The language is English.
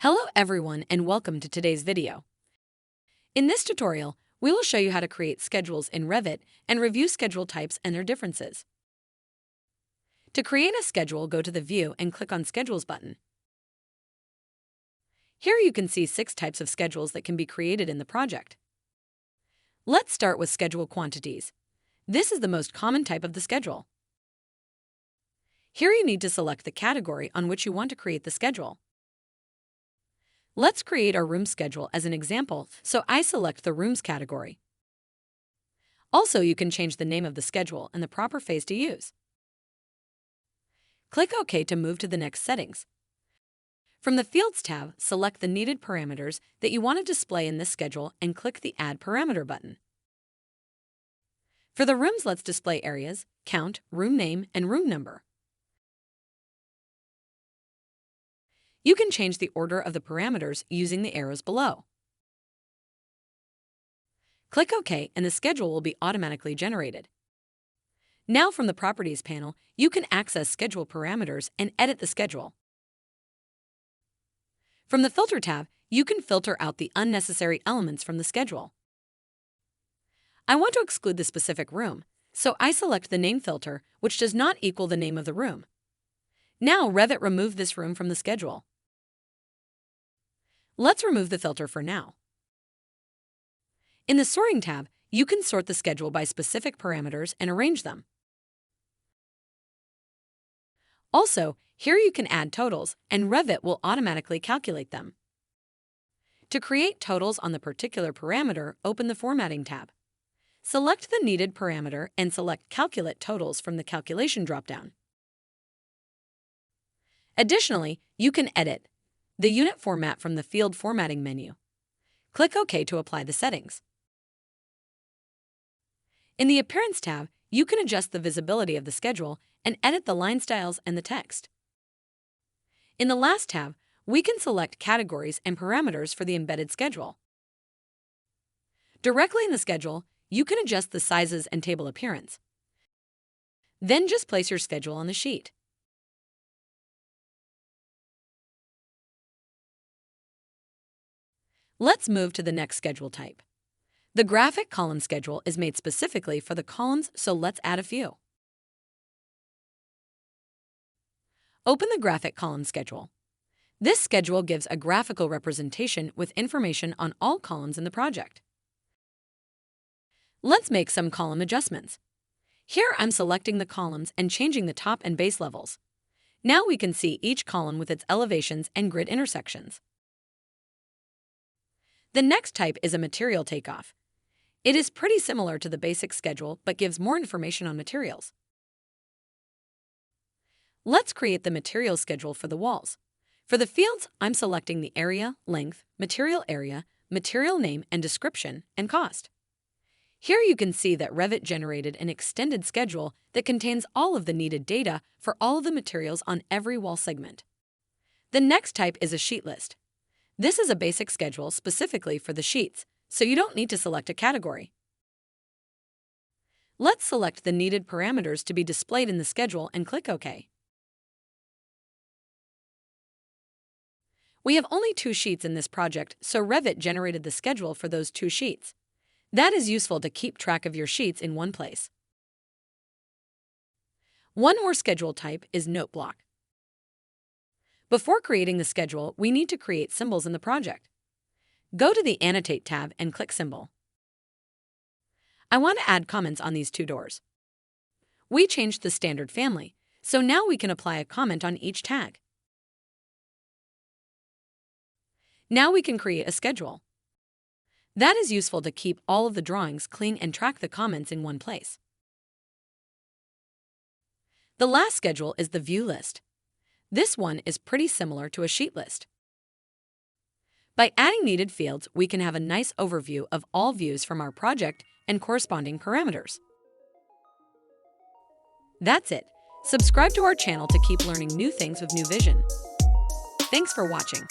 Hello everyone and welcome to today's video. In this tutorial, we will show you how to create schedules in Revit and review schedule types and their differences. To create a schedule, go to the View and click on Schedules button. Here you can see 6 types of schedules that can be created in the project. Let's start with Schedule Quantities. This is the most common type of the schedule. Here you need to select the category on which you want to create the schedule. Let's create our room schedule as an example, so I select the Rooms category. Also, you can change the name of the schedule and the proper phase to use. Click OK to move to the next settings. From the Fields tab, select the needed parameters that you want to display in this schedule and click the Add Parameter button. For the rooms, let's display areas, count, room name, and room number. You can change the order of the parameters using the arrows below. Click OK and the schedule will be automatically generated. Now from the Properties panel, you can access schedule parameters and edit the schedule. From the Filter tab, you can filter out the unnecessary elements from the schedule. I want to exclude the specific room, so I select the name filter, which does not equal the name of the room. Now Revit removed this room from the schedule. Let's remove the filter for now. In the Sorting tab, you can sort the schedule by specific parameters and arrange them. Also, here you can add totals, and Revit will automatically calculate them. To create totals on the particular parameter, open the Formatting tab. Select the needed parameter and select Calculate Totals from the Calculation dropdown. Additionally, you can edit the unit format from the Field Formatting menu. Click OK to apply the settings. In the Appearance tab, you can adjust the visibility of the schedule and edit the line styles and the text. In the Last tab, we can select categories and parameters for the embedded schedule. Directly in the schedule, you can adjust the sizes and table appearance. Then just place your schedule on the sheet. Let's move to the next schedule type. The graphic column schedule is made specifically for the columns, so let's add a few. Open the graphic column schedule. This schedule gives a graphical representation with information on all columns in the project. Let's make some column adjustments. Here I'm selecting the columns and changing the top and base levels. Now we can see each column with its elevations and grid intersections. The next type is a material takeoff. It is pretty similar to the basic schedule but gives more information on materials. Let's create the material schedule for the walls. For the fields, I'm selecting the area, length, material area, material name and description, and cost. Here you can see that Revit generated an extended schedule that contains all of the needed data for all of the materials on every wall segment. The next type is a sheet list. This is a basic schedule specifically for the sheets, so you don't need to select a category. Let's select the needed parameters to be displayed in the schedule and click OK. We have only 2 sheets in this project, so Revit generated the schedule for those 2 sheets. That is useful to keep track of your sheets in one place. One more schedule type is Note Block. Before creating the schedule, we need to create symbols in the project. Go to the Annotate tab and click Symbol. I want to add comments on these 2 doors. We changed the standard family, so now we can apply a comment on each tag. Now we can create a schedule. That is useful to keep all of the drawings clean and track the comments in one place. The last schedule is the View list. This one is pretty similar to a sheet list. By adding needed fields, we can have a nice overview of all views from our project and corresponding parameters. That's it. Subscribe to our channel to keep learning new things with new vision. Thanks for watching.